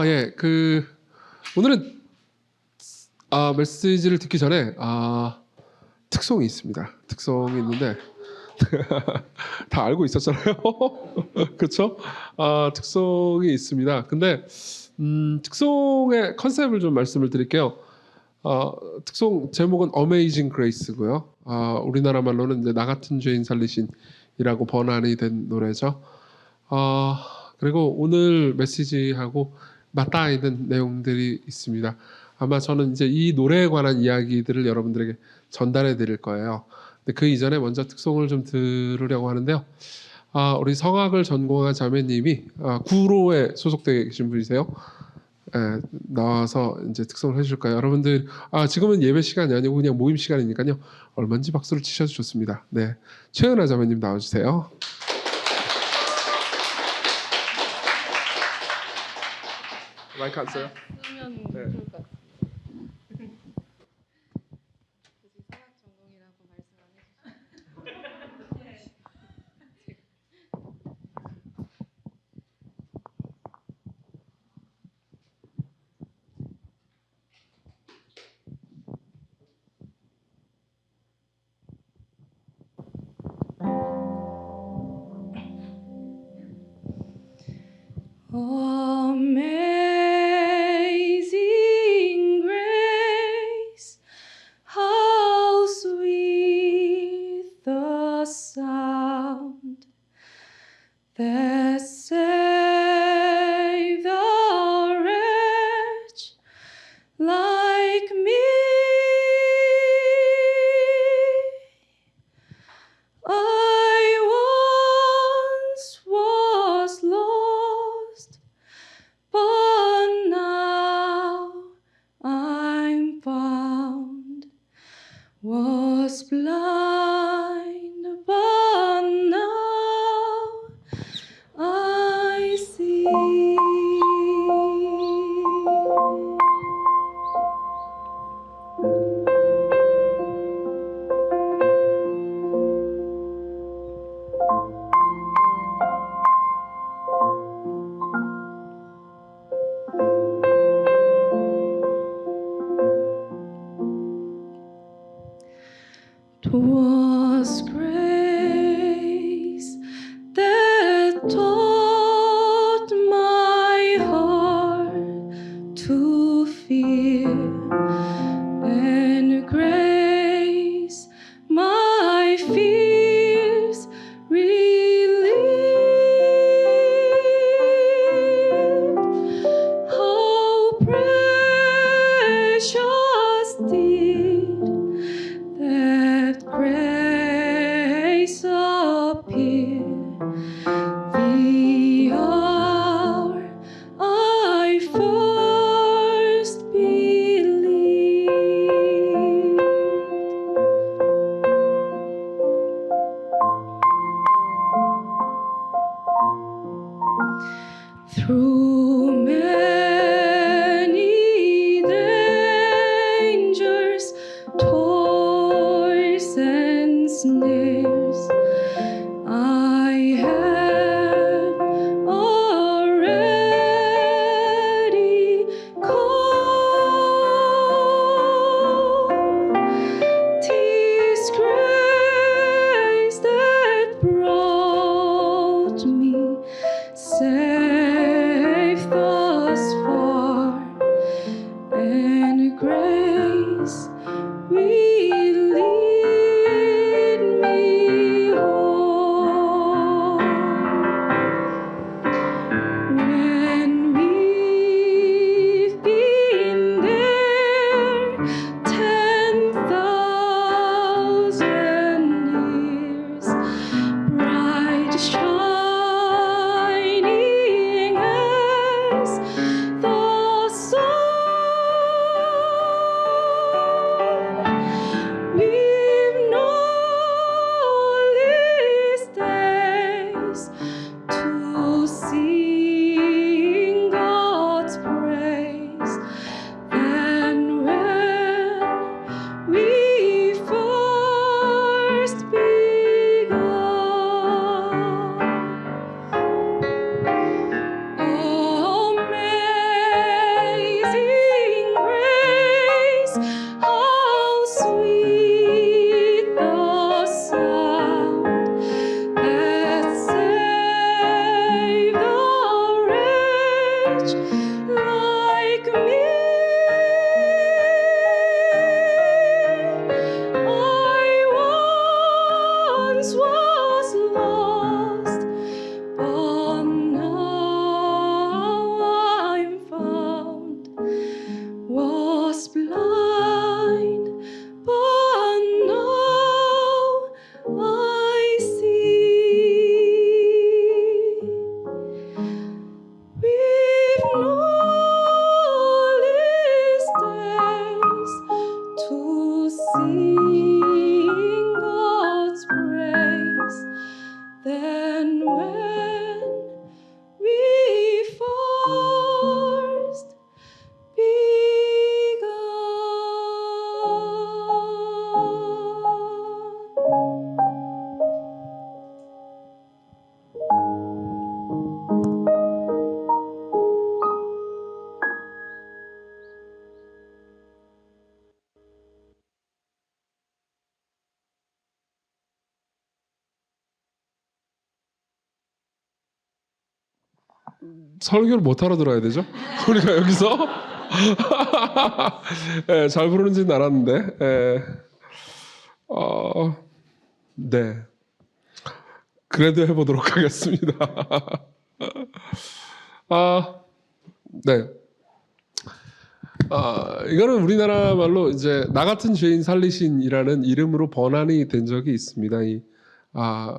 예. 오늘은 메시지를 듣기 전에 특송이 있습니다. 특송이 있는데 다 알고 있었잖아요. 그렇죠? 특송이 있습니다. 근데 특송의 컨셉을 좀 말씀을 드릴게요. 특송 제목은 Amazing Grace고요. 우리나라 말로는 이제 나 같은 죄인 살리신이라고 번안이 된 노래죠. 그리고 오늘 메시지하고 맞닿아 있는 내용들이 있습니다. 아마 저는 이제 이 노래에 관한 이야기들을 여러분들에게 전달해 드릴 거예요. 근데 그 이전에 먼저 특송을 좀 들으려고 하는데요. 우리 성악을 전공한 자매님이 구로에 소속되어 계신 분이세요. 나와서 이제 특송을 해주실까요? 여러분들 지금은 예배 시간이 아니고 그냥 모임 시간이니까요. 얼마든지 박수를 치셔도 좋습니다. 네, 최은아 자매님 나와주세요. 마이크 안 써요? 쓰면 네. 좋을 것 같아요. 굳이 성악 전공이라고 말씀 안 해주셔서. Amazing grace, how sweet the sound that saved a wretch like me. I once was lost, but now I'm found. Was blind, but now I see. Twas grace that taught my heart to fear, and grace my fears relieved. How precious did that grace appear, the hour I first believed. Through many dangers, toils and snares, I have already come. 'Tis grace that brought me safe the much like me. I once was lost, but now I'm found. Was blind, but now I see. We've knowledge days to sing God's praise. Then when we first 설교를 못 알아들어야 되죠? 우리가 여기서 예, 잘 부르는지는 알았는데 예. 네. 그래도 해보도록 하겠습니다. 네. 이거는 우리나라 말로 이제 나 같은 죄인 살리신이라는 이름으로 번안이 된 적이 있습니다.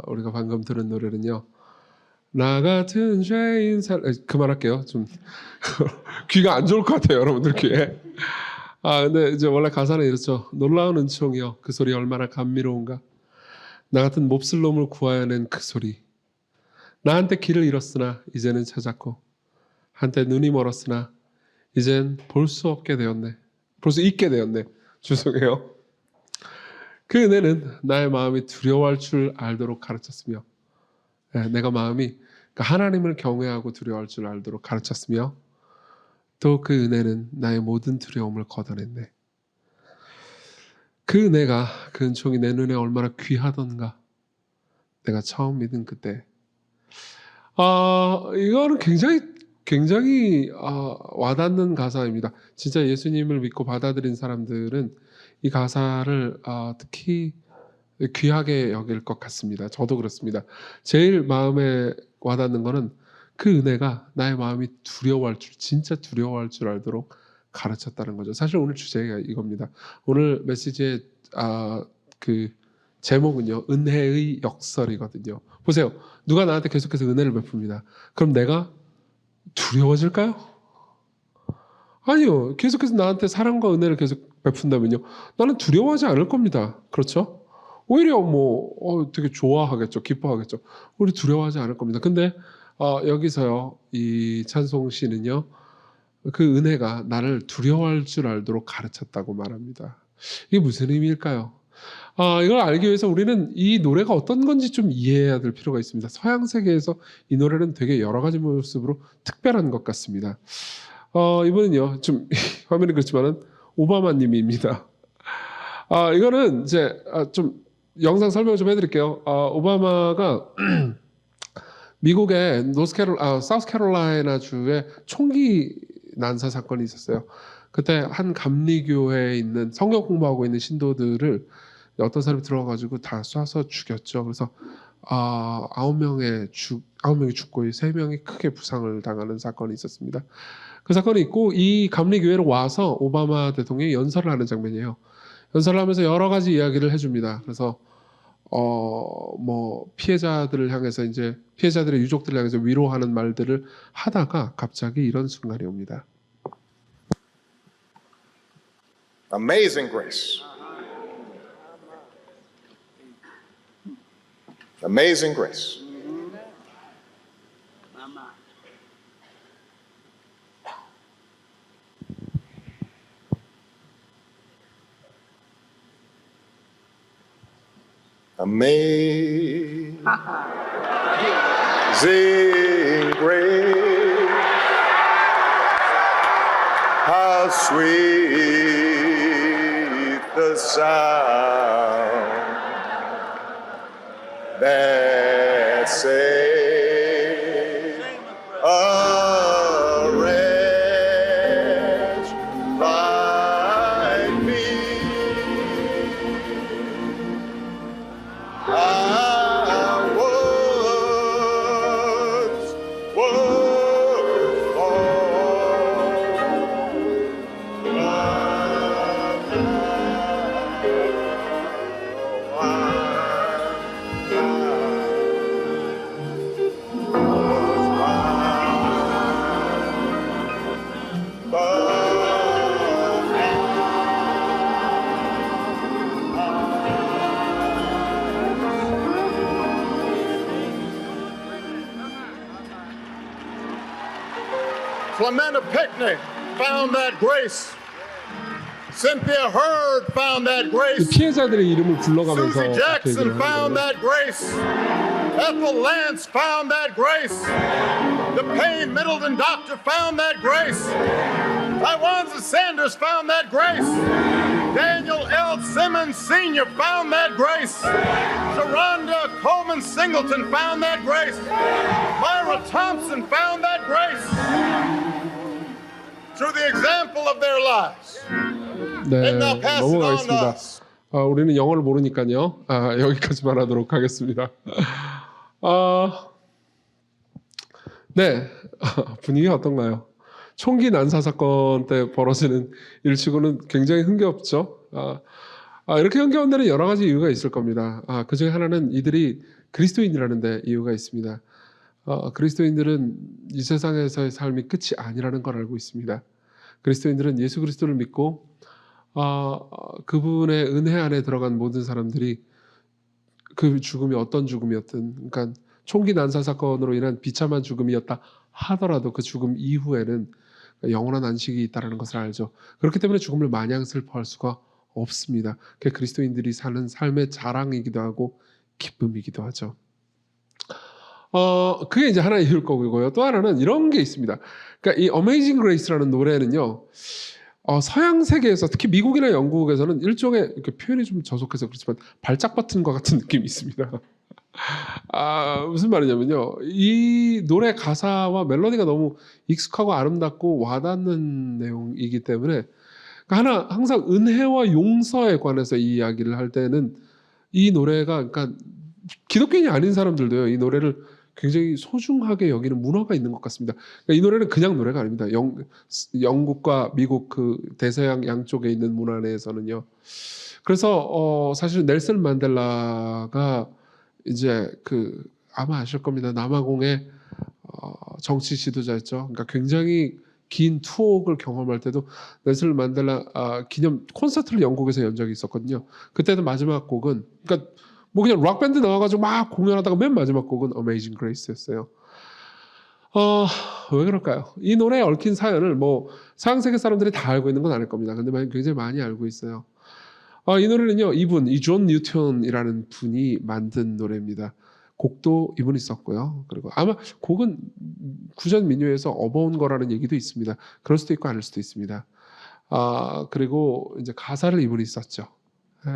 우리가 방금 들은 노래는요. 나 같은 죄인 그만할게요. 좀 귀가 안 좋을 것 같아요, 여러분들 귀에. 근데 이제 원래 가사는 이렇죠. 놀라운 은총이여 그 소리 얼마나 감미로운가. 나 같은 몹쓸 놈을 구하여낸 그 소리. 나한테 길을 잃었으나 이제는 찾았고 한때 눈이 멀었으나 이젠 볼 수 없게 되었네. 볼 수 있게 되었네. 죄송해요. 그 은혜는 나의 마음이 두려워할 줄 알도록 가르쳤으며 내가 마음이 하나님을 경외하고 두려워할 줄 알도록 가르쳤으며 또 그 은혜는 나의 모든 두려움을 걷어냈네. 그 은혜가 그 은총이 내 눈에 얼마나 귀하던가. 내가 처음 믿은 그때. 이거는 굉장히 와닿는 가사입니다. 진짜 예수님을 믿고 받아들인 사람들은 이 가사를 특히 귀하게 여길 것 같습니다. 저도 그렇습니다. 제일 마음에 와닿는 거는 그 은혜가 나의 마음이 진짜 두려워할 줄 알도록 가르쳤다는 거죠. 사실 오늘 주제가 이겁니다. 오늘 메시지의 그 제목은요, 은혜의 역설이거든요. 보세요. 누가 나한테 계속해서 은혜를 베풉니다. 그럼 내가 두려워질까요? 아니요. 계속해서 나한테 사랑과 은혜를 계속 베푼다면요. 나는 두려워하지 않을 겁니다. 그렇죠? 오히려 되게 좋아하겠죠. 기뻐하겠죠. 우리 두려워하지 않을 겁니다. 근데 여기서요. 이 찬송시는요. 그 은혜가 나를 두려워할 줄 알도록 가르쳤다고 말합니다. 이게 무슨 의미일까요? 이걸 알기 위해서 우리는 이 노래가 어떤 건지 좀 이해해야 될 필요가 있습니다. 서양 세계에서 이 노래는 되게 여러 가지 모습으로 특별한 것 같습니다. 이분은요, 좀 화면이 그렇지만은 오바마님입니다. 이거는 이제 좀 영상 설명 좀 해드릴게요. 오바마가 미국의 사우스캐롤라이나 주에 총기 난사 사건이 있었어요. 그때 한 감리교회에 있는 성경 공부하고 있는 신도들을 어떤 사람이 들어가지고 다 쏴서 죽였죠. 그래서 9명이 죽고 3명이 크게 부상을 당하는 사건이 있었습니다. 그 사건이 있고 이 감리교회로 와서 오바마 대통령이 연설을 하는 장면이에요. 연설을 하면서 여러 가지 이야기를 해줍니다. 그래서 피해자들을 향해서 이제 피해자들의 유족들을 향해서 위로하는 말들을 하다가 갑자기 이런 순간이 옵니다. Amazing grace. Amazing grace. Amazing grace. How sweet the sound that saved a wretch Clementa Pinckney found that grace. Cynthia Hurd found that grace. 피해자들의 이름을 불러가면서 Susie 이렇게 Jackson 얘기를 하는 found 거예요. that grace. Ethel Lance found that grace. The Payne Middleton doctor found that grace. Tywanza Sanders found that grace. Daniel L. Simmons Sr. found that grace. Sharonda Coleman Singleton found that grace. Myra Thompson found that grace. Through the example of their lives. 네, And now pass it on to 넘어가겠습니다. us. 우리는 영어를 모르니까요. 여기까지만 하도록 하겠습니다. 네, 분위기가 어떤가요? 총기 난사 사건 때 벌어지는 일치고는 굉장히 흥겹죠. 이렇게 흥겨운 데는 여러 가지 이유가 있을 겁니다. 그 중에 하나는 이들이 그리스도인이라는 데 이유가 있습니다. 그리스도인들은 이 세상에서의 삶이 끝이 아니라는 걸 알고 있습니다. 그리스도인들은 예수 그리스도를 믿고 그분의 은혜 안에 들어간 모든 사람들이 그 죽음이 어떤 죽음이었든, 그러니까 총기 난사 사건으로 인한 비참한 죽음이었다 하더라도 그 죽음 이후에는 영원한 안식이 있다는 것을 알죠. 그렇기 때문에 죽음을 마냥 슬퍼할 수가 없습니다. 그게 그리스도인들이 사는 삶의 자랑이기도 하고 기쁨이기도 하죠. 그게 이제 하나의 이유일 거고요. 또 하나는 이런 게 있습니다. 그러니까 이 Amazing Grace라는 노래는요, 서양 세계에서 특히 미국이나 영국에서는 일종의 이렇게 표현이 좀 저속해서 그렇지만 발작 버튼과 같은 느낌이 있습니다. 무슨 말이냐면요, 이 노래 가사와 멜로디가 너무 익숙하고 아름답고 와닿는 내용이기 때문에 항상 은혜와 용서에 관해서 이 이야기를 할 때는 이 노래가, 그러니까 기독교인이 아닌 사람들도요, 이 노래를 굉장히 소중하게 여기는 문화가 있는 것 같습니다. 그러니까 이 노래는 그냥 노래가 아닙니다. 영국과 미국 그 대서양 양쪽에 있는 문화 내에서는요. 그래서 사실 넬슨 만델라가 이제 아마 아실 겁니다. 남아공의 정치 지도자였죠. 그러니까 굉장히 긴 투옥을 경험할 때도 넬슨 만델라 기념 콘서트를 영국에서 연 적이 있었거든요. 그때도 마지막 곡은, 그러니까 뭐 그냥 락 밴드 나와가지고 막 공연하다가 맨 마지막 곡은 Amazing Grace였어요. 왜 그럴까요? 이 노래에 얽힌 사연을 뭐 서양 세계 사람들이 다 알고 있는 건 아닐 겁니다. 근데 굉장히 많이 알고 있어요. 이 노래는요, 이 존 뉴턴이라는 분이 만든 노래입니다. 곡도 이분이 썼고요. 그리고 아마 곡은 구전 민요에서 업어온 거라는 얘기도 있습니다. 그럴 수도 있고 아닐 수도 있습니다. 그리고 이제 가사를 이분이 썼죠. 네.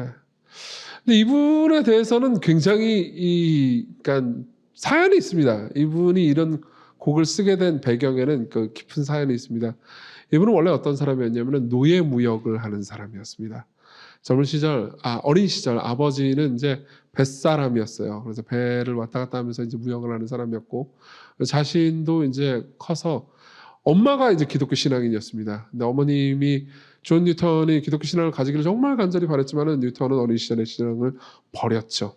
근데 이분에 대해서는 굉장히 그러니까 사연이 있습니다. 이분이 이런 곡을 쓰게 된 배경에는 그 깊은 사연이 있습니다. 이분은 원래 어떤 사람이었냐면 노예 무역을 하는 사람이었습니다. 젊은 시절, 어린 시절 아버지는 이제 뱃사람이었어요. 그래서 배를 왔다 갔다 하면서 이제 무역을 하는 사람이었고, 자신도 이제 커서 엄마가 이제 기독교 신앙인이었습니다. 근데 어머님이 존 뉴턴이 기독교 신앙을 가지기를 정말 간절히 바랬지만은 뉴턴은 어린 시절의 신앙을 버렸죠.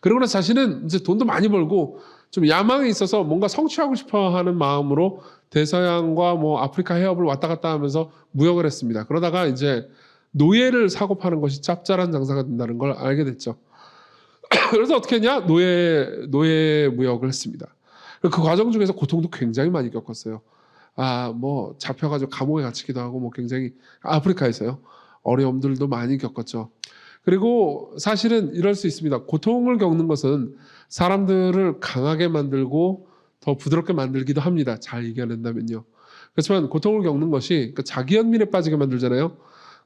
그러고 나서 자신은 이제 돈도 많이 벌고 좀 야망이 있어서 뭔가 성취하고 싶어 하는 마음으로 대서양과 뭐 아프리카 해협을 왔다 갔다 하면서 무역을 했습니다. 그러다가 이제 노예를 사고 파는 것이 짭짤한 장사가 된다는 걸 알게 됐죠. 그래서 어떻게 했냐? 노예 무역을 했습니다. 그 과정 중에서 고통도 굉장히 많이 겪었어요. 뭐 잡혀가지고 감옥에 갇히기도 하고 뭐 굉장히 아프리카에서요. 어려움들도 많이 겪었죠. 그리고 사실은 이럴 수 있습니다. 고통을 겪는 것은 사람들을 강하게 만들고 더 부드럽게 만들기도 합니다. 잘 이겨낸다면요. 그렇지만 고통을 겪는 것이 자기 연민에 빠지게 만들잖아요.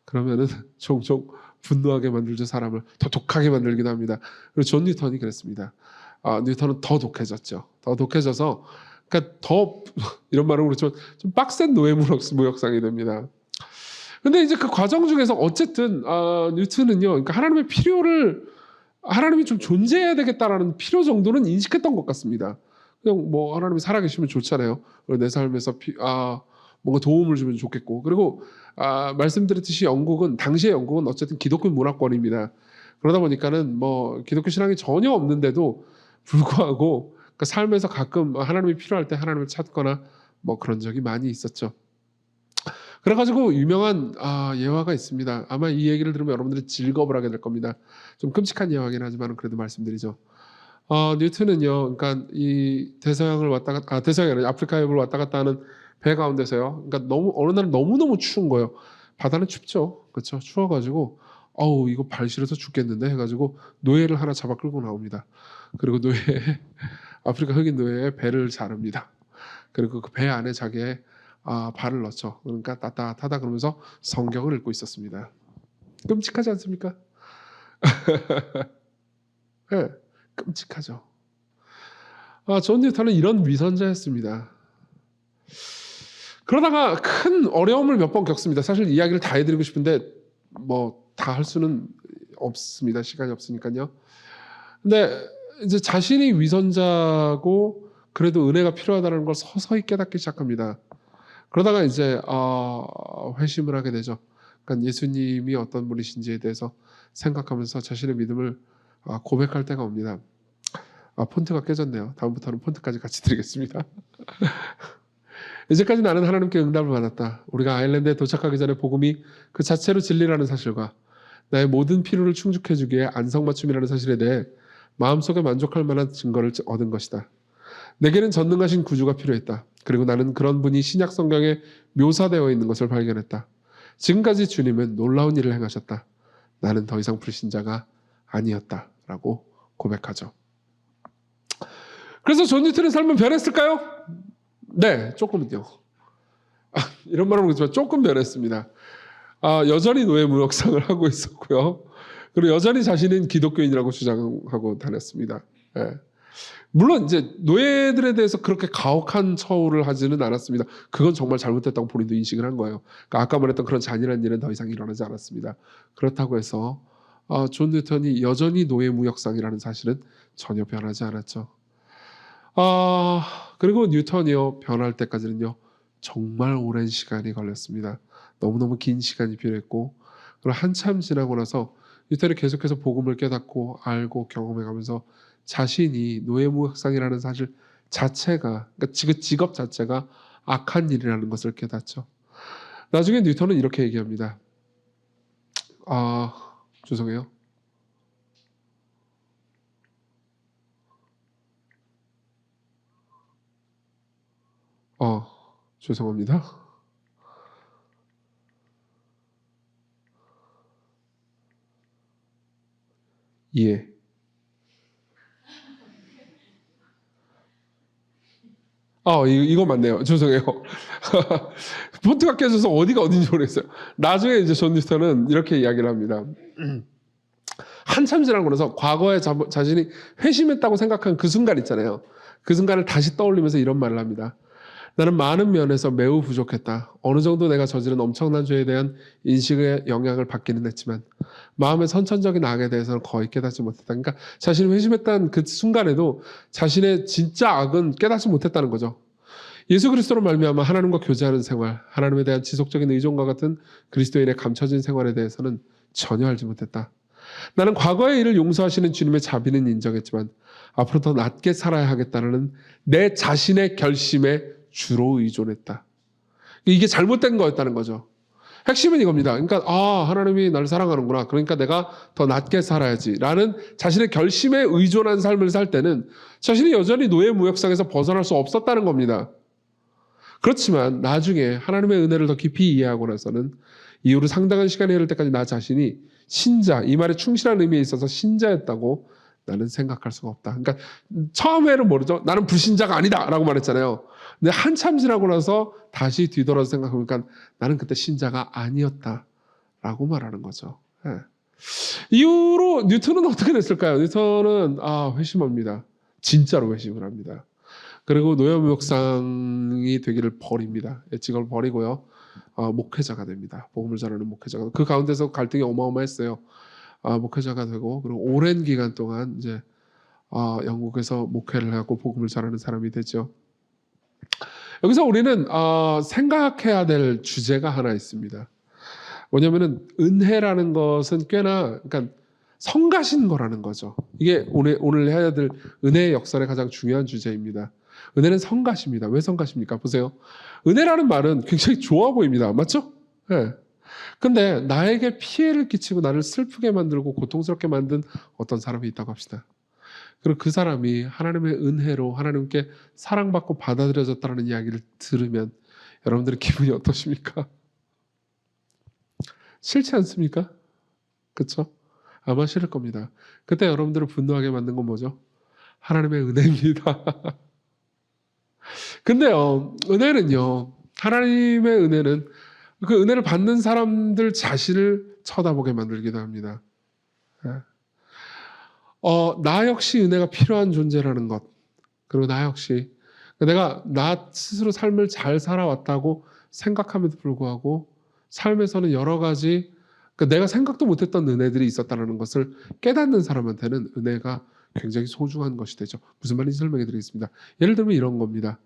그러면은 종종 분노하게 만들죠. 사람을 더 독하게 만들기도 합니다. 그리고 존 뉴턴이 그랬습니다. 뉴턴은 더 독해졌죠. 더 독해져서 그러니까 더 이런 말은 그렇죠. 좀 빡센 노예 무역상이 됩니다. 근데 이제 그 과정 중에서 어쨌든 뉴턴은요, 그러니까 하나님이 좀 존재해야 되겠다라는 필요 정도는 인식했던 것 같습니다. 그냥 뭐 하나님이 살아계시면 좋잖아요. 내 삶에서 뭔가 도움을 주면 좋겠고, 그리고 말씀드렸듯이 당시의 영국은 어쨌든 기독교 문화권입니다. 그러다 보니까는 뭐 기독교 신앙이 전혀 없는데도 불구하고 그러니까 삶에서 가끔 하나님이 필요할 때 하나님을 찾거나 뭐 그런 적이 많이 있었죠. 그래가지고 유명한 예화가 있습니다. 아마 이 얘기를 들으면 여러분들이 즐거움을 하게 될 겁니다. 좀 끔찍한 예화긴 하지만 그래도 말씀드리죠. 뉴턴은요, 그러니까 이 대서양을 대서양이 아니라 아프리카 해협을 왔다 갔다 하는 배 가운데서요. 그러니까 너무 어느 날 너무 추운 거예요. 바다는 춥죠, 그렇죠? 추워가지고 어우 이거 발 시려서 죽겠는데 해가지고 노예를 하나 잡아 끌고 나옵니다. 그리고 노예 아프리카 흑인 노예의 배를 자릅니다. 그리고 그 배 안에 자기의 발을 넣죠. 그러니까 따뜻하다 그러면서 성경을 읽고 있었습니다. 끔찍하지 않습니까? 네, 끔찍하죠. 존 뉴턴은 이런 위선자였습니다. 그러다가 큰 어려움을 몇 번 겪습니다. 사실 이야기를 다 해드리고 싶은데 뭐 다 할 수는 없습니다. 시간이 없으니까요. 근데 이제 자신이 위선자고 그래도 은혜가 필요하다는 걸 서서히 깨닫기 시작합니다. 그러다가 이제 회심을 하게 되죠. 그러니까 예수님이 어떤 분이신지에 대해서 생각하면서 자신의 믿음을 고백할 때가 옵니다. 폰트가 깨졌네요. 다음부터는 폰트까지 같이 드리겠습니다. 이제까지 나는 하나님께 응답을 받았다. 우리가 아일랜드에 도착하기 전에 복음이 그 자체로 진리라는 사실과 나의 모든 필요를 충족해 주기에 안성맞춤이라는 사실에 대해 마음속에 만족할 만한 증거를 얻은 것이다. 내게는 전능하신 구주가 필요했다. 그리고 나는 그런 분이 신약 성경에 묘사되어 있는 것을 발견했다. 지금까지 주님은 놀라운 일을 행하셨다. 나는 더 이상 불신자가 아니었다. 라고 고백하죠. 그래서 존 뉴턴의 삶은 변했을까요? 네, 조금은요. 이런 말은 그렇지만 조금 변했습니다. 여전히 노예 무역상을 하고 있었고요. 그리고 여전히 자신은 기독교인이라고 주장하고 다녔습니다. 네. 물론 이제 노예들에 대해서 그렇게 가혹한 처우를 하지는 않았습니다. 그건 정말 잘못됐다고 본인도 인식을 한 거예요. 그러니까 아까 말했던 그런 잔인한 일은 더 이상 일어나지 않았습니다. 그렇다고 해서 존 뉴턴이 여전히 노예 무역상이라는 사실은 전혀 변하지 않았죠. 그리고 뉴턴이요 변할 때까지는요 정말 오랜 시간이 걸렸습니다. 너무너무 긴 시간이 필요했고 그리고 한참 지나고 나서 뉴턴이 계속해서 복음을 깨닫고 알고 경험해가면서 자신이 노예무역상이라는 사실 자체가 그러니까 그 직업 자체가 악한 일이라는 것을 깨닫죠. 나중에 뉴턴은 이렇게 얘기합니다. 죄송해요. 죄송합니다. 예. 이거 맞네요. 죄송해요. 폰트가 깨져서 어디가 어딘지 모르겠어요. 나중에 이제 존 뉴턴은 이렇게 이야기를 합니다. 한참 지나고 나서 과거에 자신이 회심했다고 생각한 그 순간 있잖아요. 그 순간을 다시 떠올리면서 이런 말을 합니다. 나는 많은 면에서 매우 부족했다. 어느 정도 내가 저지른 엄청난 죄에 대한 인식의 영향을 받기는 했지만 마음의 선천적인 악에 대해서는 거의 깨닫지 못했다. 그러니까 자신이 회심했다는 그 순간에도 자신의 진짜 악은 깨닫지 못했다는 거죠. 예수 그리스도로 말미암아 하나님과 교제하는 생활, 하나님에 대한 지속적인 의존과 같은 그리스도인의 감춰진 생활에 대해서는 전혀 알지 못했다. 나는 과거의 일을 용서하시는 주님의 자비는 인정했지만 앞으로 더 낮게 살아야 하겠다는 내 자신의 결심에 주로 의존했다. 이게 잘못된 거였다는 거죠. 핵심은 이겁니다. 그러니까 하나님이 나를 사랑하는구나. 그러니까 내가 더 낮게 살아야지라는 자신의 결심에 의존한 삶을 살 때는 자신이 여전히 노예 무역상에서 벗어날 수 없었다는 겁니다. 그렇지만 나중에 하나님의 은혜를 더 깊이 이해하고 나서는 이후로 상당한 시간이 흐를 때까지 나 자신이 신자, 이 말에 충실한 의미에 있어서 신자였다고 나는 생각할 수가 없다. 그러니까 처음에는 모르죠. 나는 불신자가 아니다 라고 말했잖아요. 근데 한참 지나고 나서 다시 뒤돌아서 생각해보니까 나는 그때 신자가 아니었다 라고 말하는 거죠. 네. 이후로 뉴턴은 어떻게 됐을까요? 뉴턴은 회심합니다. 진짜로 회심을 합니다. 그리고 노예무역상이 되기를 버립니다. 직업을 버리고요. 목회자가 됩니다. 복음을 전하는 목회자가. 그 가운데서 갈등이 어마어마했어요. 목회자가 되고 그리고 오랜 기간 동안 이제 영국에서 목회를 하고 복음을 전하는 사람이 되죠. 여기서 우리는 생각해야 될 주제가 하나 있습니다. 뭐냐면은 은혜라는 것은 꽤나 그러니까 성가신 거라는 거죠. 이게 오늘 해야 될 은혜의 역설의 가장 중요한 주제입니다. 은혜는 성가십니다. 왜 성가십니까? 보세요. 은혜라는 말은 굉장히 좋아 보입니다. 맞죠? 네. 근데 나에게 피해를 끼치고 나를 슬프게 만들고 고통스럽게 만든 어떤 사람이 있다고 합시다. 그리고 그 사람이 하나님의 은혜로 하나님께 사랑받고 받아들여졌다는 이야기를 들으면 여러분들의 기분이 어떠십니까? 싫지 않습니까? 그렇죠? 아마 싫을 겁니다. 그때 여러분들을 분노하게 만든 건 뭐죠? 하나님의 은혜입니다. 근데요, 은혜는요, 하나님의 은혜는 그 은혜를 받는 사람들 자신을 쳐다보게 만들기도 합니다. 나 역시 은혜가 필요한 존재라는 것, 그리고 나 역시 내가 나 스스로 삶을 잘 살아왔다고 생각함에도 불구하고 삶에서는 여러 가지 내가 생각도 못했던 은혜들이 있었다는 것을 깨닫는 사람한테는 은혜가 굉장히 소중한 것이 되죠. 무슨 말인지 설명해 드리겠습니다. 예를 들면 이런 겁니다.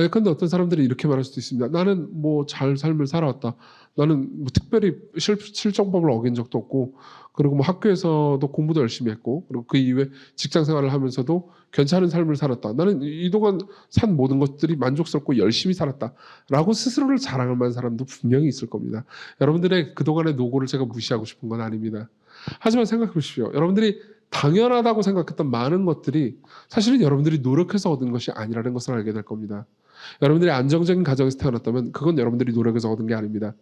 예컨대 어떤 사람들이 이렇게 말할 수도 있습니다. 나는 뭐 잘 삶을 살아왔다. 나는 뭐 특별히 실정법을 어긴 적도 없고, 그리고 뭐 학교에서도 공부도 열심히 했고, 그리고 그 이후에 직장 생활을 하면서도 괜찮은 삶을 살았다. 나는 이동안 산 모든 것들이 만족스럽고 열심히 살았다라고 스스로를 자랑할 만한 사람도 분명히 있을 겁니다. 여러분들의 그동안의 노고를 제가 무시하고 싶은 건 아닙니다. 하지만 생각해 보십시오. 여러분들이 당연하다고 생각했던 많은 것들이 사실은 여러분들이 노력해서 얻은 것이 아니라는 것을 알게 될 겁니다. 여러분들이 안정적인 가정에서 태어났다면 그건 여러분들이 노력해서 얻은 게 아닙니다.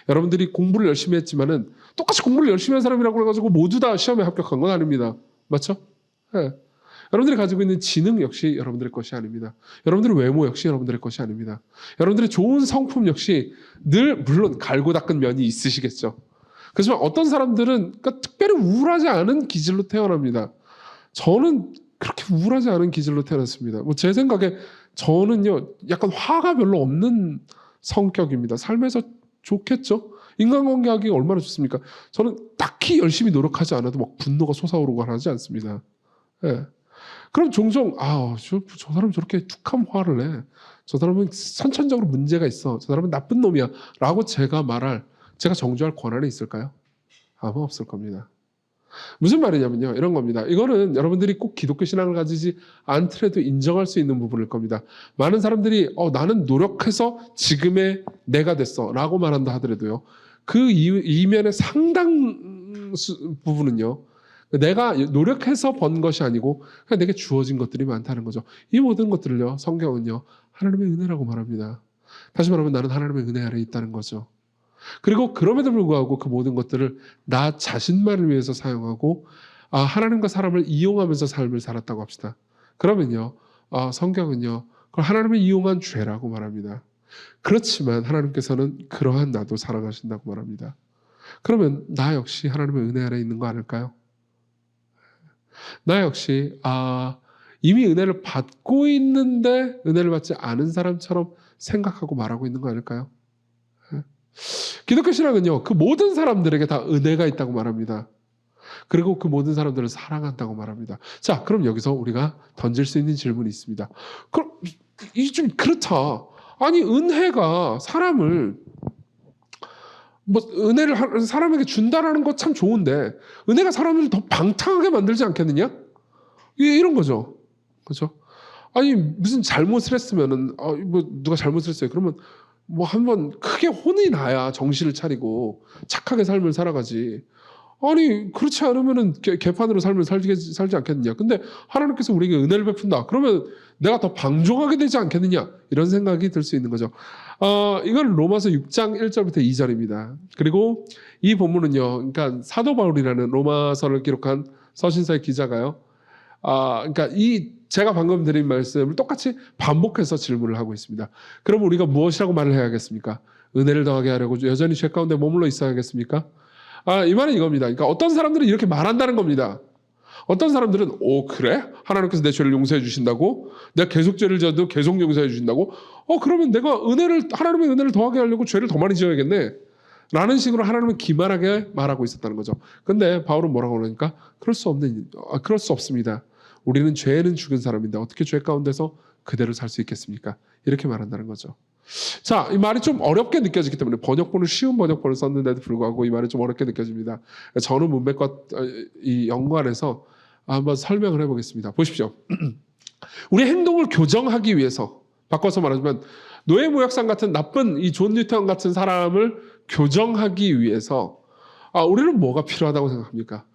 여러분들이 공부를 열심히 했지만은 똑같이 공부를 열심히 한 사람이라고 해가지고 모두 다 시험에 합격한 건 아닙니다. 맞죠? 네. 여러분들이 가지고 있는 지능 역시 여러분들의 것이 아닙니다. 여러분들의 외모 역시 여러분들의 것이 아닙니다. 여러분들의 좋은 성품 역시 늘 물론 갈고 닦은 면이 있으시겠죠. 그렇지만 어떤 사람들은 그러니까 특별히 우울하지 않은 기질로 태어납니다. 저는 그렇게 우울하지 않은 기질로 태어났습니다. 뭐 제 생각에 저는요 약간 화가 별로 없는 성격입니다. 삶에서 좋겠죠. 인간관계하기 얼마나 좋습니까? 저는 딱히 열심히 노력하지 않아도 막 분노가 솟아오르고 하지 않습니다. 예. 그럼 종종 저 사람 저렇게 툭하면 화를 내. 저 사람은 선천적으로 문제가 있어. 저 사람은 나쁜 놈이야. 라고 제가 정죄할 권한이 있을까요? 아마 없을 겁니다. 무슨 말이냐면요. 이런 겁니다. 이거는 여러분들이 꼭 기독교 신앙을 가지지 않더라도 인정할 수 있는 부분일 겁니다. 많은 사람들이 나는 노력해서 지금의 내가 됐어 라고 말한다 하더라도요. 그 이면의 상당 부분은요. 내가 노력해서 번 것이 아니고 그냥 내게 주어진 것들이 많다는 거죠. 이 모든 것들을요. 성경은요. 하나님의 은혜라고 말합니다. 다시 말하면 나는 하나님의 은혜 아래에 있다는 거죠. 그리고 그럼에도 불구하고 그 모든 것들을 나 자신만을 위해서 사용하고 하나님과 사람을 이용하면서 삶을 살았다고 합시다. 그러면요. 성경은요. 그걸 하나님을 이용한 죄라고 말합니다. 그렇지만 하나님께서는 그러한 나도 사랑하신다고 말합니다. 그러면 나 역시 하나님의 은혜 아래에 있는 거 아닐까요? 나 역시 이미 은혜를 받고 있는데 은혜를 받지 않은 사람처럼 생각하고 말하고 있는 거 아닐까요? 기독교 신앙은요, 그 모든 사람들에게 다 은혜가 있다고 말합니다. 그리고 그 모든 사람들을 사랑한다고 말합니다. 자, 그럼 여기서 우리가 던질 수 있는 질문이 있습니다. 그럼 이게 좀 그렇다. 아니, 은혜가 사람을 은혜를 사람에게 준다라는 거 참 좋은데 은혜가 사람을 더 방탕하게 만들지 않겠느냐? 이런 거죠. 그렇죠? 아니, 무슨 잘못을 했으면은 누가 잘못을 했어요. 그러면 한번 크게 혼이 나야 정신을 차리고 착하게 삶을 살아가지. 아니 그렇지 않으면은 개판으로 삶을 살지 않겠느냐. 근데 하나님께서 우리에게 은혜를 베푼다. 그러면 내가 더 방종하게 되지 않겠느냐. 이런 생각이 들 수 있는 거죠. 이건 로마서 6장 1절부터 2절입니다. 그리고 이 본문은요. 그러니까 사도 바울이라는 로마서를 기록한 서신서의 기자가요. 그러니까 제가 방금 드린 말씀을 똑같이 반복해서 질문을 하고 있습니다. 그럼 우리가 무엇이라고 말을 해야겠습니까? 은혜를 더하게 하려고 여전히 죄 가운데 머물러 있어야겠습니까? 이 말은 이겁니다. 그러니까 어떤 사람들은 이렇게 말한다는 겁니다. 어떤 사람들은 그래? 하나님께서 내 죄를 용서해 주신다고? 내가 계속 죄를 져도 계속 용서해 주신다고? 그러면 내가 하나님의 은혜를 더하게 하려고 죄를 더 많이 지어야겠네. 라는 식으로 하나님은 기만하게 말하고 있었다는 거죠. 근데 바울은 뭐라고 그러니까 그럴 수 없습니다. 우리는 죄는 죽은 사람인데 어떻게 죄 가운데서 그대로 살 수 있겠습니까? 이렇게 말한다는 거죠. 자, 이 말이 좀 어렵게 느껴지기 때문에 쉬운 번역본을 썼는데도 불구하고 이 말이 좀 어렵게 느껴집니다. 저는 문맥과 이 연관해서 한번 설명을 해보겠습니다. 보십시오. 우리 행동을 교정하기 위해서, 바꿔서 말하자면 노예 무역상 같은 나쁜 이 존 뉴턴 같은 사람을 교정하기 위해서 우리는 뭐가 필요하다고 생각합니까?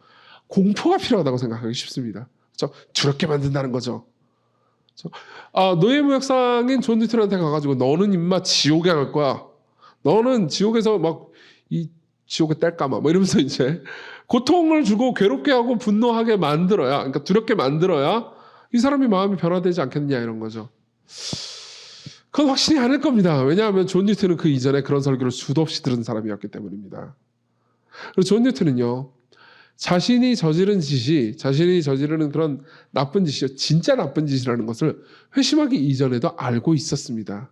공포가 필요하다고 생각하기 쉽습니다. 그렇죠? 두렵게 만든다는 거죠. 노예무역상인 존 뉴턴한테 가가지고 너는 임마 지옥에 갈 거야. 너는 지옥에서 막 이 지옥에 뗄까마 뭐 이러면서 이제 고통을 주고 괴롭게 하고 분노하게 만들어야, 그러니까 두렵게 만들어야 이 사람이 마음이 변화되지 않겠느냐 이런 거죠. 그건 확실히 아닐 겁니다. 왜냐하면 존 뉴턴은 그 이전에 그런 설교를 수도 없이 들은 사람이었기 때문입니다. 그리고 존 뉴턴은요, 자신이 저지르는 그런 나쁜 짓이요, 진짜 나쁜 짓이라는 것을 회심하기 이전에도 알고 있었습니다.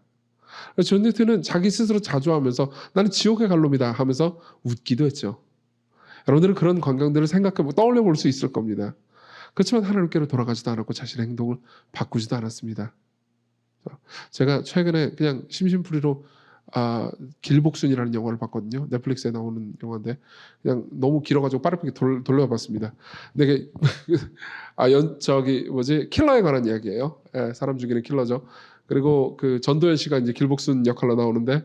존 뉴턴은 자기 스스로 자조하면서 나는 지옥에 갈 놈이다 하면서 웃기도 했죠. 여러분들은 그런 광경들을 떠올려 볼 수 있을 겁니다. 그렇지만 하나님께로 돌아가지도 않았고 자신의 행동을 바꾸지도 않았습니다. 제가 최근에 그냥 심심풀이로 길복순이라는 영화를 봤거든요. 넷플릭스에 나오는 영화인데 그냥 너무 길어가지고 빠르게 돌려봤습니다. 근데 킬러에 관한 이야기예요. 예, 사람 죽이는 킬러죠. 그리고 그 전도연 씨가 이제 길복순 역할로 나오는데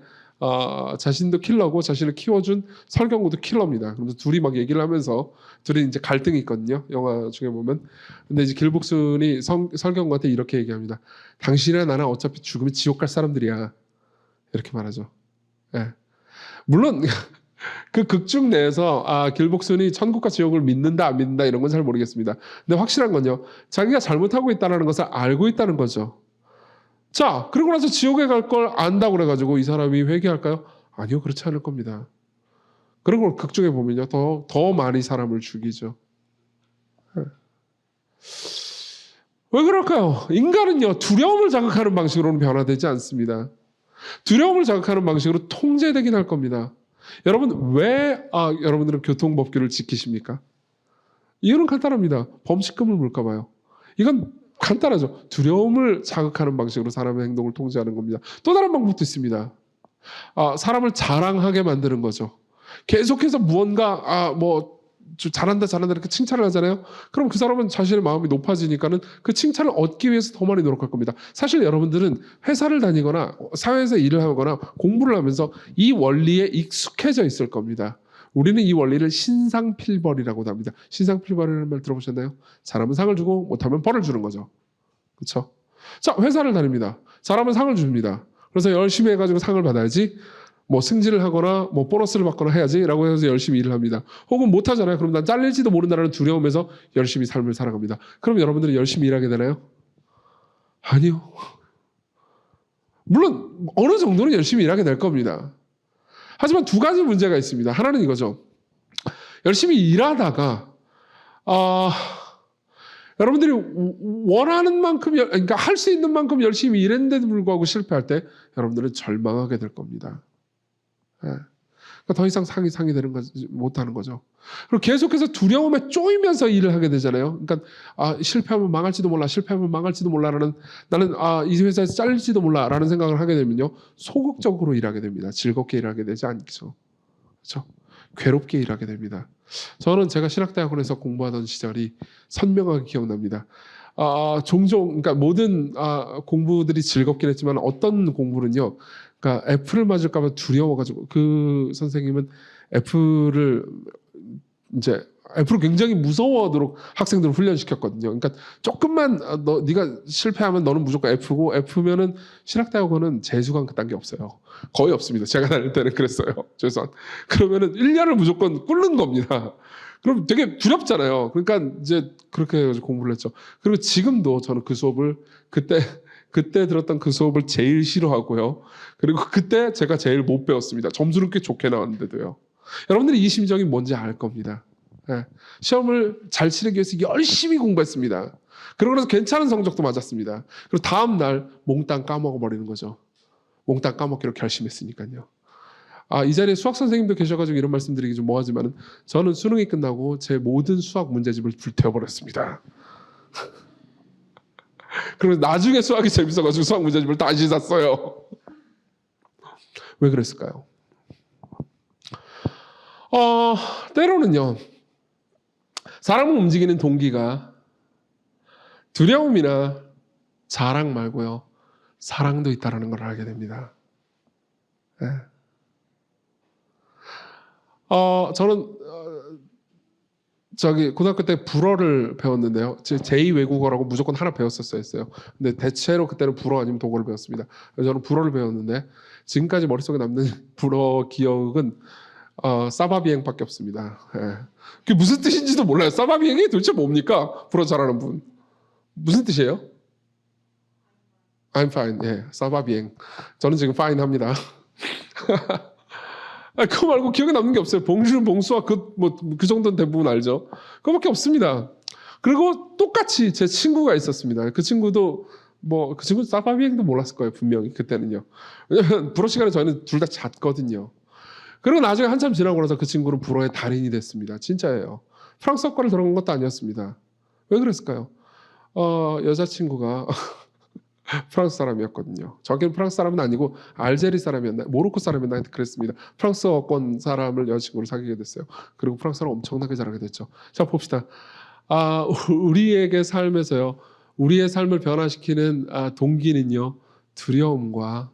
자신도 킬러고 자신을 키워준 설경구도 킬러입니다. 그래서 둘이 막 얘기를 하면서 둘이 이제 갈등이 있거든요. 영화 중에 보면. 근데 이제 길복순이 설경구한테 이렇게 얘기합니다. 당신이나 나나 어차피 죽으면 지옥 갈 사람들이야. 이렇게 말하죠. 예. 물론 그 극중 내에서 길복순이 천국과 지옥을 믿는다 안 믿는다 이런 건 잘 모르겠습니다. 근데 확실한 건요, 자기가 잘못하고 있다는 것을 알고 있다는 거죠. 자, 그러고 나서 지옥에 갈 걸 안다고 그래가지고 이 사람이 회개할까요? 아니요, 그렇지 않을 겁니다. 그런 걸 극중에 보면요, 더 많이 사람을 죽이죠. 왜 그럴까요? 인간은요, 두려움을 자극하는 방식으로는 변화되지 않습니다. 두려움을 자극하는 방식으로 통제되긴 할 겁니다. 여러분, 왜 여러분들은 교통법규를 지키십니까? 이유는 간단합니다. 범칙금을 물까 봐요. 이건 간단하죠. 두려움을 자극하는 방식으로 사람의 행동을 통제하는 겁니다. 또 다른 방법도 있습니다. 사람을 자랑하게 만드는 거죠. 계속해서 무언가 잘한다 이렇게 칭찬을 하잖아요. 그럼 그 사람은 자신의 마음이 높아지니까는 그 칭찬을 얻기 위해서 더 많이 노력할 겁니다. 사실 여러분들은 회사를 다니거나 사회에서 일을 하거나 공부를 하면서 이 원리에 익숙해져 있을 겁니다. 우리는 이 원리를 신상필벌이라고도 합니다. 신상필벌이라는 말 들어보셨나요? 잘하면 상을 주고 못하면 벌을 주는 거죠. 그렇죠? 자, 회사를 다닙니다. 잘하면 상을 줍니다. 그래서 열심히 해가지고 상을 받아야지, 뭐 승진을 하거나 뭐 보너스를 받거나 해야지라고 해서 열심히 일을 합니다. 혹은 못하잖아요. 그럼 난 잘릴지도 모른다는 두려움에서 열심히 삶을 살아갑니다. 그럼 여러분들은 열심히 일하게 되나요? 아니요. 물론 어느 정도는 열심히 일하게 될 겁니다. 하지만 두 가지 문제가 있습니다. 하나는 이거죠. 열심히 일하다가 여러분들이 원하는 만큼, 그러니까 할 수 있는 만큼 열심히 일했는데도 불구하고 실패할 때 여러분들은 절망하게 될 겁니다. 예. 그러니까 더 이상 상이 되는 못하는 거죠. 그리고 계속해서 두려움에 쪼이면서 일을 하게 되잖아요. 그러니까 실패하면 망할지도 몰라라는, 나는 이 회사에서 잘릴지도 몰라라는 생각을 하게 되면요, 소극적으로 일하게 됩니다. 즐겁게 일하게 되지 않죠. 그렇죠? 괴롭게 일하게 됩니다. 저는 제가 신학대학원에서 공부하던 시절이 선명하게 기억납니다. 종종, 그러니까 모든 공부들이 즐겁긴 했지만 어떤 공부는요, 그러니까 F를 맞을까봐 두려워가지고 그 선생님은 F를 굉장히 무서워하도록 학생들을 훈련시켰거든요. 그러니까 조금만 네가 실패하면 너는 무조건 F고, F면은 신학대학원은 재수강 그딴 게 없어요. 거의 없습니다. 제가 다닐 때는 그랬어요. 최소한. 그러면은 1년을 무조건 꿇는 겁니다. 그럼 되게 두렵잖아요. 그러니까 이제 그렇게 해가지고 공부를 했죠. 그리고 지금도 저는 그 수업을 그때 들었던 그 수업을 제일 싫어하고요. 그리고 그때 제가 제일 못 배웠습니다. 점수는 꽤 좋게 나왔는데도요. 여러분들이 이 심정이 뭔지 알 겁니다. 예. 시험을 잘 치르기 위해서 열심히 공부했습니다. 그러고 나서 괜찮은 성적도 맞았습니다. 그리고 다음 날 몽땅 까먹어버리는 거죠. 몽땅 까먹기로 결심했으니까요. 이 자리에 수학 선생님도 계셔가지고 이런 말씀드리기 좀 뭐하지만 저는 수능이 끝나고 제 모든 수학 문제집을 불태워버렸습니다. 그리고 나중에 수학이 재밌어가지고 수학 문제집을 다시 샀어요. 왜 그랬을까요? 때로는요, 사람을 움직이는 동기가 두려움이나 자랑 말고요, 사랑도 있다는 걸 알게 됩니다. 네. 저는 저기 고등학교 때 불어를 배웠는데요. 제2 외국어라고 무조건 하나 배웠었어야 했어요. 근데 대체로 그때는 불어 아니면 독어를 배웠습니다. 그래서 저는 불어를 배웠는데 지금까지 머릿속에 남는 불어 기억은 사바비행밖에 없습니다. 예. 그게 무슨 뜻인지도 몰라요. 사바비행이 도대체 뭡니까? 불어 잘하는 분. 무슨 뜻이에요? I'm fine. 예, 사바비행. 저는 지금 fine 합니다. 그거 말고 기억에 남는 게 없어요. 봉주, 봉수와 그 정도는 대부분 알죠. 그거밖에 없습니다. 그리고 똑같이 제 친구가 있었습니다. 그 친구도 그 친구 사바비행도 몰랐을 거예요. 분명히 그때는요. 왜냐면 불어 시간에 저희는 둘 다 잤거든요. 그리고 나중에 한참 지나고 나서 그 친구는 불어의 달인이 됐습니다. 진짜예요. 프랑스어과를 들어간 것도 아니었습니다. 왜 그랬을까요? 여자친구가 프랑스 사람이었거든요. 저기는 프랑스 사람은 아니고 알제리 사람이었나, 모로코 사람이었나 그랬습니다. 프랑스어권 사람을 여자친구로 사귀게 됐어요. 그리고 프랑스어를 엄청나게 잘하게 됐죠. 자, 봅시다. 우리에게 삶에서요, 우리의 삶을 변화시키는 동기는요, 두려움과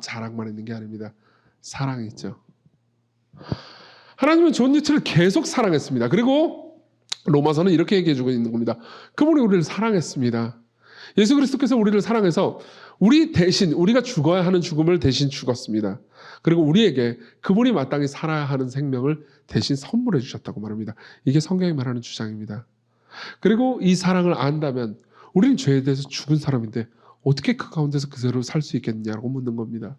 자랑만 있는 게 아닙니다. 사랑이 있죠. 하나님은 존 뉴튼을 계속 사랑했습니다. 그리고 로마서는 이렇게 얘기해주고 있는 겁니다. 그분이 우리를 사랑했습니다. 예수 그리스도께서 우리를 사랑해서 우리 대신, 우리가 죽어야 하는 죽음을 대신 죽었습니다. 그리고 우리에게 그분이 마땅히 살아야 하는 생명을 대신 선물해 주셨다고 말합니다. 이게 성경이 말하는 주장입니다. 그리고 이 사랑을 안다면 우리는 죄에 대해서 죽은 사람인데 어떻게 그 가운데서 그대로 살 수 있겠냐고 묻는 겁니다.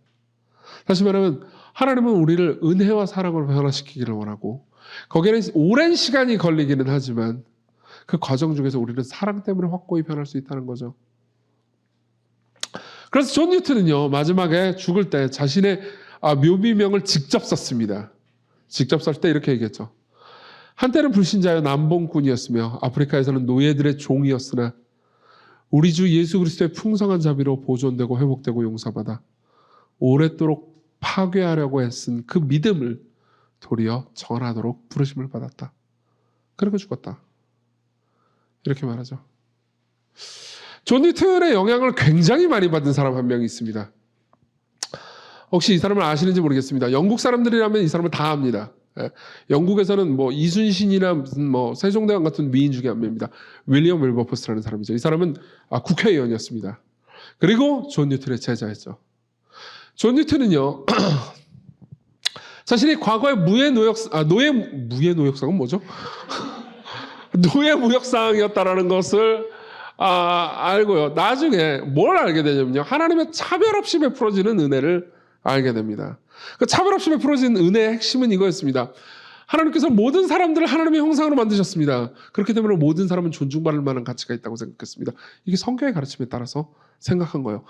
다시 말하면 하나님은 우리를 은혜와 사랑으로 변화시키기를 원하고 거기에는 오랜 시간이 걸리기는 하지만 그 과정 중에서 우리는 사랑 때문에 확고히 변할 수 있다는 거죠. 그래서 존 뉴튼은요, 마지막에 죽을 때 자신의 묘비명을 직접 썼습니다. 직접 쓸 때 이렇게 얘기했죠. 한때는 불신자여 남봉꾼이었으며 아프리카에서는 노예들의 종이었으나 우리 주 예수 그리스도의 풍성한 자비로 보존되고 회복되고 용서받아 오랫도록 파괴하려고 애쓴 그 믿음을 도리어 전하도록 부르심을 받았다. 그리고 죽었다. 이렇게 말하죠. 존 뉴튼의 영향을 굉장히 많이 받은 사람 한 명이 있습니다. 혹시 이 사람을 아시는지 모르겠습니다. 영국 사람들이라면 이 사람을 다 압니다. 영국에서는 이순신이나 무슨 세종대왕 같은 미인 중에 한 명입니다. 윌리엄 윌버포스라는 사람이죠. 이 사람은 국회의원이었습니다. 그리고 존 뉴튼의 제자였죠. 존 뉴튼은요, 자신이 과거에 무예노역상은 뭐죠? 노예무역상이었다라는 것을 알고요. 나중에 뭘 알게 되냐면요, 하나님의 차별 없이 베풀어지는 은혜를 알게 됩니다. 그 차별 없이 베풀어지는 은혜의 핵심은 이거였습니다. 하나님께서 모든 사람들을 하나님의 형상으로 만드셨습니다. 그렇기 때문에 모든 사람은 존중받을 만한 가치가 있다고 생각했습니다. 이게 성경의 가르침에 따라서 생각한 거예요.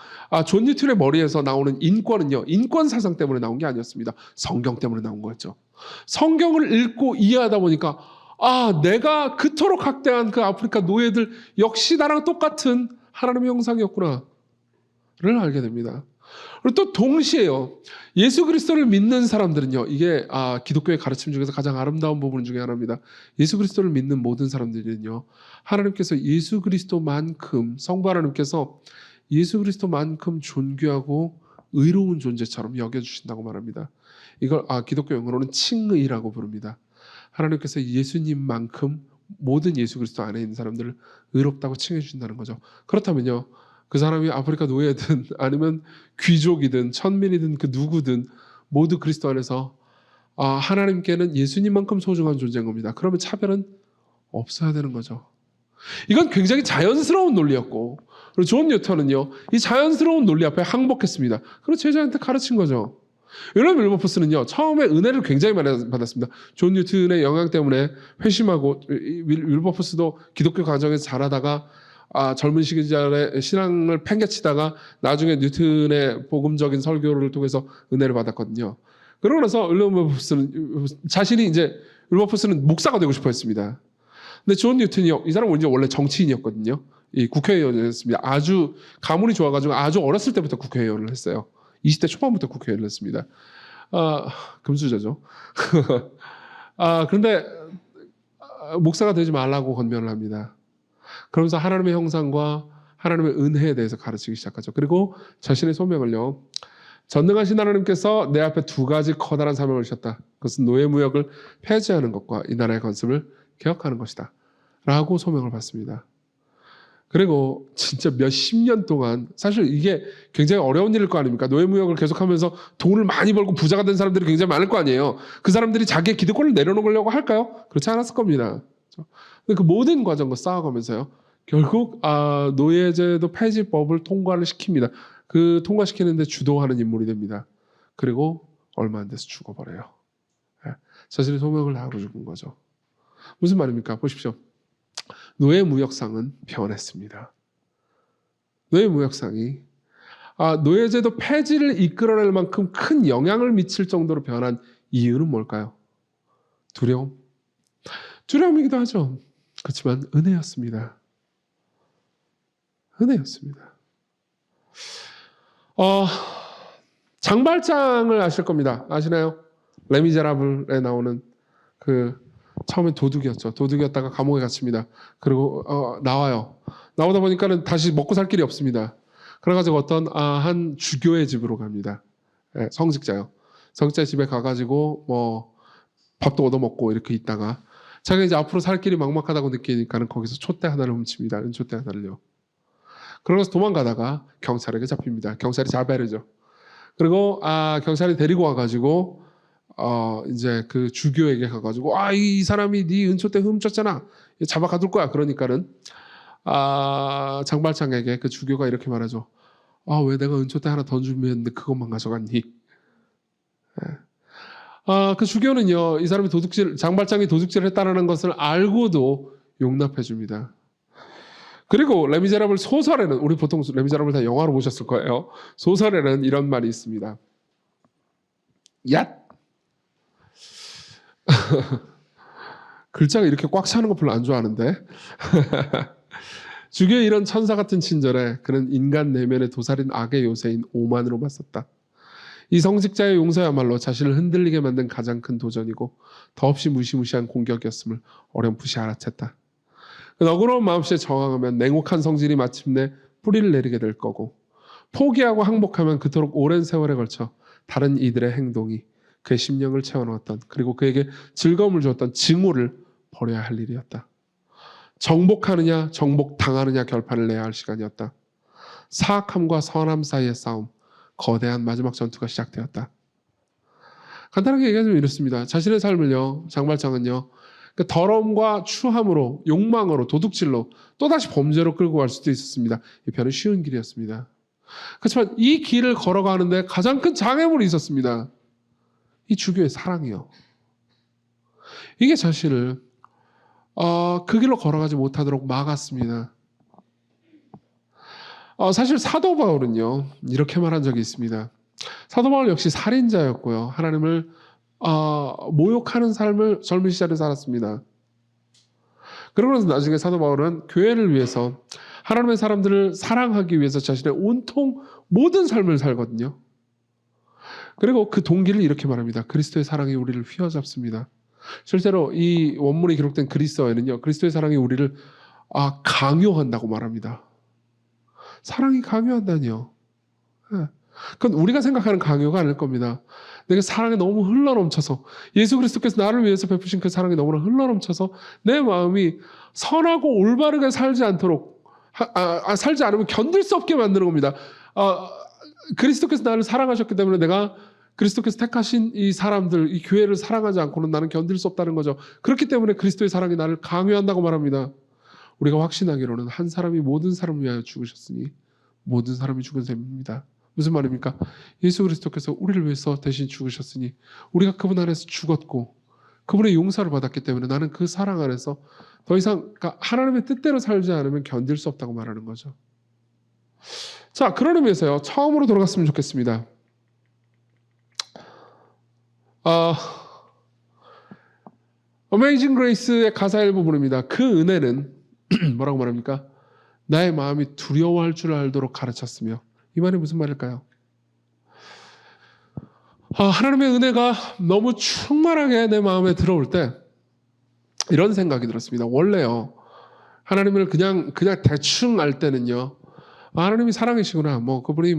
존 뉴튼의 머리에서 나오는 인권은요, 인권 사상 때문에 나온 게 아니었습니다. 성경 때문에 나온 거였죠. 성경을 읽고 이해하다 보니까 내가 그토록 학대한 그 아프리카 노예들 역시 나랑 똑같은 하나님의 형상이었구나를 알게 됩니다. 그리고 또 동시에요, 예수 그리스도를 믿는 사람들은요, 이게 기독교의 가르침 중에서 가장 아름다운 부분 중에 하나입니다. 예수 그리스도를 믿는 모든 사람들은요, 하나님께서 예수 그리스도만큼, 성부 하나님께서 예수 그리스도만큼 존귀하고 의로운 존재처럼 여겨주신다고 말합니다. 이걸 기독교 용어로는 칭의라고 부릅니다. 하나님께서 예수님만큼 모든 예수 그리스도 안에 있는 사람들을 의롭다고 칭해 주신다는 거죠. 그렇다면요, 그 사람이 아프리카 노예든 아니면 귀족이든 천민이든 그 누구든 모두 그리스도 안에서 하나님께는 예수님만큼 소중한 존재인 겁니다. 그러면 차별은 없어야 되는 거죠. 이건 굉장히 자연스러운 논리였고, 그리고 존 뉴턴은요, 이 자연스러운 논리 앞에 항복했습니다. 그리고 제자한테 가르친 거죠. 윌리엄 윌버포스는요, 처음에 은혜를 굉장히 많이 받았습니다. 존 뉴튼의 영향 때문에 회심하고, 윌버포스도 기독교 가정에서 자라다가 젊은 시절에 신앙을 팽개치다가 나중에 뉴튼의 복음적인 설교를 통해서 은혜를 받았거든요. 그러고 나서 윌리엄 윌버포스는 윌버포스는 목사가 되고 싶어 했습니다. 근데 존 뉴튼이요, 이 사람은 원래 정치인이었거든요. 이 국회의원이었습니다. 아주 가문이 좋아가지고 아주 어렸을 때부터 국회의원을 했어요. 20대 초반부터 국회의원을 했습니다. 금수저죠. 그런데 목사가 되지 말라고 권면을 합니다. 그러면서 하나님의 형상과 하나님의 은혜에 대해서 가르치기 시작하죠. 그리고 자신의 소명을요, 전능하신 하나님께서 내 앞에 두 가지 커다란 사명을 주셨다. 그것은 노예무역을 폐지하는 것과 이 나라의 건습을 개혁하는 것이다 라고 소명을 받습니다. 그리고 진짜 몇십 년 동안 사실 이게 굉장히 어려운 일일 거 아닙니까? 노예무역을 계속하면서 돈을 많이 벌고 부자가 된 사람들이 굉장히 많을 거 아니에요. 그 사람들이 자기의 기득권을 내려놓으려고 할까요? 그렇지 않았을 겁니다. 근데 그 모든 과정을 쌓아가면서요. 결국 노예제도 폐지법을 통과를 시킵니다. 그 통과시키는데 주도하는 인물이 됩니다. 그리고 얼마 안 돼서 죽어버려요. 자신의 소명을 다하고 죽은 거죠. 무슨 말입니까? 보십시오. 노예무역상은 변했습니다. 노예무역상이 노예제도 폐지를 이끌어낼 만큼 큰 영향을 미칠 정도로 변한 이유는 뭘까요? 두려움? 두려움이기도 하죠. 그렇지만 은혜였습니다. 은혜였습니다. 장발장을 아실 겁니다. 아시나요? 레미제라블에 나오는 처음엔 도둑이었죠. 도둑이었다가 감옥에 갇힙니다. 그리고 나와요. 나오다 보니까는 다시 먹고 살 길이 없습니다. 그래가지고 어떤 한 주교의 집으로 갑니다. 성직자요. 성직자 집에 가가지고 뭐 밥도 얻어먹고 이렇게 있다가 자기가 이제 앞으로 살 길이 막막하다고 느끼니까는 거기서 촛대 하나를 훔칩니다. 은촛대 하나를요. 그러면서 도망가다가 경찰에게 잡힙니다. 경찰이 자베르죠. 그리고 경찰이 데리고 와가지고 이제 그 주교에게 가가지고 이 사람이 네 은촛대 훔쳤잖아. 잡아 가둘 거야. 그러니까는 장발장에게 그 주교가 이렇게 말하죠. 왜 내가 은촛대 하나 더 준비했는데 그것만 가져갔니? 그 주교는요, 이 사람이 장발장이 도둑질을 했다는 것을 알고도 용납해 줍니다. 그리고 레미제라블 소설에는, 우리 보통 레미제라블 다 영화로 보셨을 거예요. 소설에는 이런 말이 있습니다. 얏! 글자가 이렇게 꽉 차는 거 별로 안 좋아하는데. 주교의 이런 천사 같은 친절에 그는 인간 내면의 도살인 악의 요새인 오만으로 맞섰다. 이 성직자의 용서야말로 자신을 흔들리게 만든 가장 큰 도전이고 더없이 무시무시한 공격이었음을 어렴풋이 알아챘다. 너그러운 마음씨에 저항하면 냉혹한 성질이 마침내 뿌리를 내리게 될 거고, 포기하고 항복하면 그토록 오랜 세월에 걸쳐 다른 이들의 행동이 그의 심령을 채워넣었던, 그리고 그에게 즐거움을 주었던 증오를 버려야 할 일이었다. 정복하느냐 정복당하느냐 결판을 내야 할 시간이었다. 사악함과 선함 사이의 싸움, 거대한 마지막 전투가 시작되었다. 간단하게 얘기하자면 이렇습니다. 자신의 삶을요, 장발장은요, 그 더러움과 추함으로, 욕망으로, 도둑질로 또다시 범죄로 끌고 갈 수도 있었습니다. 이 편은 쉬운 길이었습니다. 그렇지만 이 길을 걸어가는데 가장 큰 장애물이 있었습니다. 이 주교의 사랑이요. 이게 자신을 그 길로 걸어가지 못하도록 막았습니다. 사실 사도 바울은요, 이렇게 말한 적이 있습니다. 사도 바울 역시 살인자였고요. 하나님을 모욕하는 삶을 젊은 시절에 살았습니다. 그러면서 나중에 사도 바울은 교회를 위해서, 하나님의 사람들을 사랑하기 위해서 자신의 온통 모든 삶을 살거든요. 그리고 그 동기를 이렇게 말합니다. 그리스도의 사랑이 우리를 휘어잡습니다. 실제로 이 원문이 기록된 그리스어에는요, 그리스도의 사랑이 우리를 강요한다고 말합니다. 사랑이 강요한다니요. 그건 우리가 생각하는 강요가 아닐 겁니다. 내가 사랑에 너무 흘러넘쳐서, 예수 그리스도께서 나를 위해서 베푸신 그 사랑이 너무나 흘러넘쳐서 내 마음이 선하고 올바르게 살지 않도록, 살지 않으면 견딜 수 없게 만드는 겁니다. 그리스도께서 나를 사랑하셨기 때문에 내가 그리스도께서 택하신 이 사람들, 이 교회를 사랑하지 않고는 나는 견딜 수 없다는 거죠. 그렇기 때문에 그리스도의 사랑이 나를 강요한다고 말합니다. 우리가 확신하기로는 한 사람이 모든 사람을 위하여 죽으셨으니 모든 사람이 죽은 셈입니다. 무슨 말입니까? 예수 그리스도께서 우리를 위해서 대신 죽으셨으니 우리가 그분 안에서 죽었고 그분의 용서를 받았기 때문에 나는 그 사랑 안에서 더 이상, 그러니까 하나님의 뜻대로 살지 않으면 견딜 수 없다고 말하는 거죠. 자, 그런 의미에서요, 처음으로 돌아갔으면 좋겠습니다. 어메이징 그레이스의 가사 일부분입니다. 그 은혜는 뭐라고 말합니까? 나의 마음이 두려워할 줄 알도록 가르쳤으며, 이 말이 무슨 말일까요? 하나님의 은혜가 너무 충만하게 내 마음에 들어올 때 이런 생각이 들었습니다. 원래요, 하나님을 그냥 대충 알 때는요, 하나님이 사랑이시구나, 그분이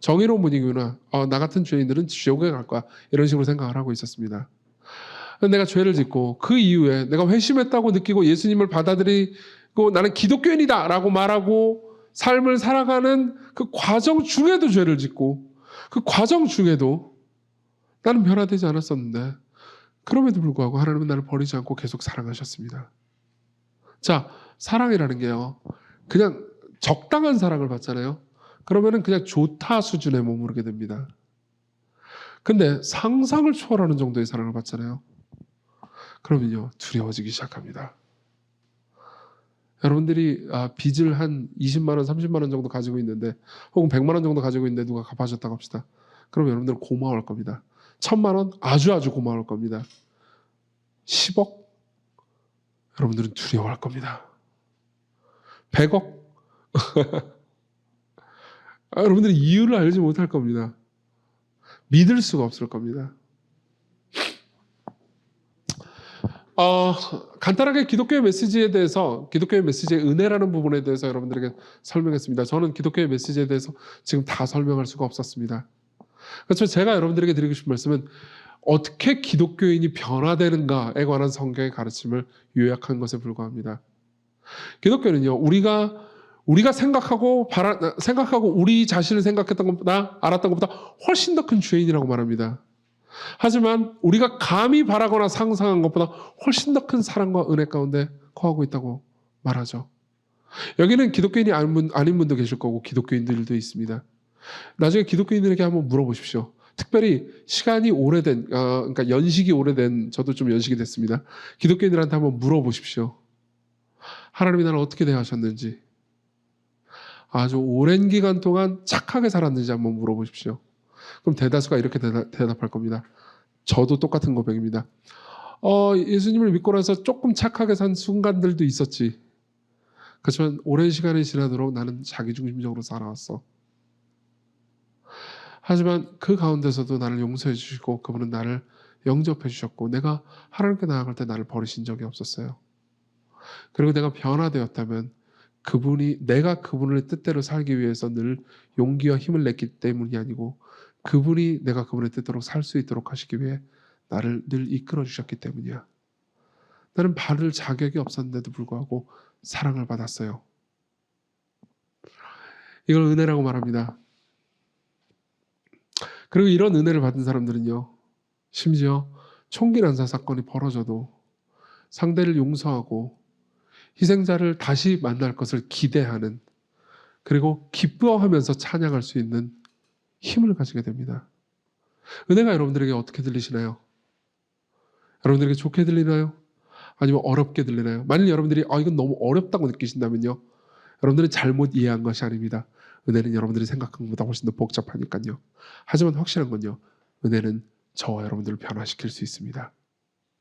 정의로운 분이구나, 나 같은 죄인들은 지옥에 갈 거야, 이런 식으로 생각을 하고 있었습니다. 내가 죄를 짓고 그 이후에 내가 회심했다고 느끼고 예수님을 받아들이고 나는 기독교인이다 라고 말하고 삶을 살아가는 그 과정 중에도 죄를 짓고 그 과정 중에도 나는 변화되지 않았었는데 그럼에도 불구하고 하나님은 나를 버리지 않고 계속 사랑하셨습니다. 자, 사랑이라는 게요. 그냥 적당한 사랑을 받잖아요. 그러면은 그냥 좋다 수준에 머무르게 됩니다. 근데 상상을 초월하는 정도의 사랑을 받잖아요. 그러면요, 두려워지기 시작합니다. 여러분들이 빚을 한 20만 원, 30만 원 정도 가지고 있는데 혹은 100만 원 정도 가지고 있는데 누가 갚아줬다고 합시다. 그럼 여러분들은 고마워할 겁니다. 1000만 원 아주 고마워할 겁니다. 10억 여러분들은 두려워할 겁니다. 100억 여러분들은 이유를 알지 못할 겁니다. 믿을 수가 없을 겁니다. 간단하게 기독교의 메시지에 대해서, 기독교의 메시지의 은혜라는 부분에 대해서 여러분들에게 설명했습니다. 저는 기독교의 메시지에 대해서 지금 다 설명할 수가 없었습니다. 그래서 제가 여러분들에게 드리고 싶은 말씀은 어떻게 기독교인이 변화되는가에 관한 성경의 가르침을 요약한 것에 불과합니다. 기독교는요, 우리가 생각하고 우리 자신을 생각했던 것보다 알았던 것보다 훨씬 더 큰 죄인이라고 말합니다. 하지만 우리가 감히 바라거나 상상한 것보다 훨씬 더 큰 사랑과 은혜 가운데 거하고 있다고 말하죠. 여기는 기독교인이 아닌 분도 계실 거고 기독교인들도 있습니다. 나중에 기독교인들에게 한번 물어보십시오. 특별히 시간이 오래된, 그러니까 연식이 오래된, 저도 좀 연식이 됐습니다. 기독교인들한테 한번 물어보십시오. 하나님이 나를 어떻게 대하셨는지, 아주 오랜 기간 동안 착하게 살았는지 한번 물어보십시오. 그럼 대다수가 이렇게 대답할 겁니다. 저도 똑같은 고백입니다. 예수님을 믿고 나서 조금 착하게 산 순간들도 있었지. 그렇지만 오랜 시간이 지나도록 나는 자기중심적으로 살아왔어. 하지만 그 가운데서도 나를 용서해 주시고 그분은 나를 영접해 주셨고 내가 하나님께 나아갈 때 나를 버리신 적이 없었어요. 그리고 내가 변화되었다면 내가 그분의 뜻대로 살기 위해서 늘 용기와 힘을 냈기 때문이 아니고 그분이 내가 그분의 뜻대로 살 수 있도록 하시기 위해 나를 늘 이끌어 주셨기 때문이야. 나는 받을 자격이 없었는데도 불구하고 사랑을 받았어요. 이걸 은혜라고 말합니다. 그리고 이런 은혜를 받은 사람들은요, 심지어 총기 난사 사건이 벌어져도 상대를 용서하고 희생자를 다시 만날 것을 기대하는, 그리고 기뻐하면서 찬양할 수 있는 힘을 가지게 됩니다. 은혜가 여러분들에게 어떻게 들리시나요? 여러분들에게 좋게 들리나요? 아니면 어렵게 들리나요? 만일 여러분들이 이건 너무 어렵다고 느끼신다면요, 여러분들은 잘못 이해한 것이 아닙니다. 은혜는 여러분들이 생각한 것보다 훨씬 더 복잡하니까요. 하지만 확실한 건요, 은혜는 저와 여러분들을 변화시킬 수 있습니다.